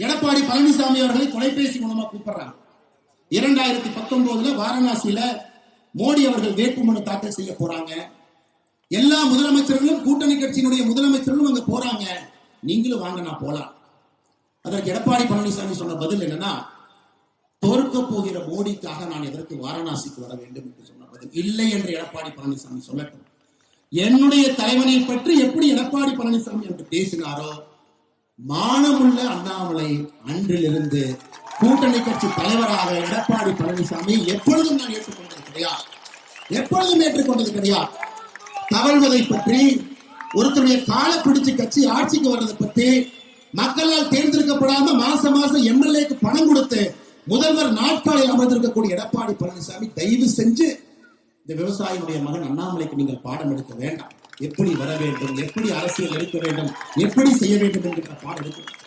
எடப்பாடி பழனிசாமி அவர்களை தொலைபேசி மூலமா கூப்பிடுறாங்க. 2019 வாரணாசியில மோடி அவர்கள் வேட்புமனு தாக்கல் செய்ய போறாங்க. எல்லா முதலமைச்சர்களும் கூட்டணி கட்சியினுடைய முதலமைச்சர்களும் அங்க போறாங்க. நீங்களும் வாங்க, நான் போலாம். அதற்கு எடப்பாடி பழனிசாமி சொன்ன பதில் என்னன்னா, தோற்க போகிற மோடிக்காக நான் எதற்கு வாரணாசிக்கு வர வேண்டும் என்று சொன்ன பதில். இல்லை என்று எடப்பாடி பழனிசாமி சொல்லட்டும். என்னுடைய தலைவனை பற்றி எப்படி எடப்பாடி பழனிசாமி என்று பேசினாரோ, மானமுள்ள அண்ணாமலை அன்றிலிருந்து கூட்டணி கட்சி தலைவராக எடப்பாடி பழனிசாமி எப்பொழுதும் நான் ஏற்றுக்கொண்டது கிடையாது. எப்பொழுதும் ஏற்றுக்கொண்டது கிடையாது. தவழ்வதை பற்றி, ஒருத்தருடைய கால பிடிச்சு கட்சி ஆட்சிக்கு வர்றதை பற்றி, மக்களால் தேர்ந்தெடுக்கப்படாம மாசம் எம்எல்ஏக்கு பணம் கொடுத்து முதல்வர் நாட்காலில் அமர்ந்திருக்கக்கூடிய எடப்பாடி பழனிசாமி, தயவு செஞ்சு இந்த விவசாயியுடைய மகன் அண்ணாமலைக்கு நீங்கள் பாடம் எடுக்க வேண்டாம். எப்படி வர வேண்டும், எப்படி அரசியல் எடுக்க வேண்டும், எப்படி செய்ய வேண்டும் என்கிற பாடம் எடுக்க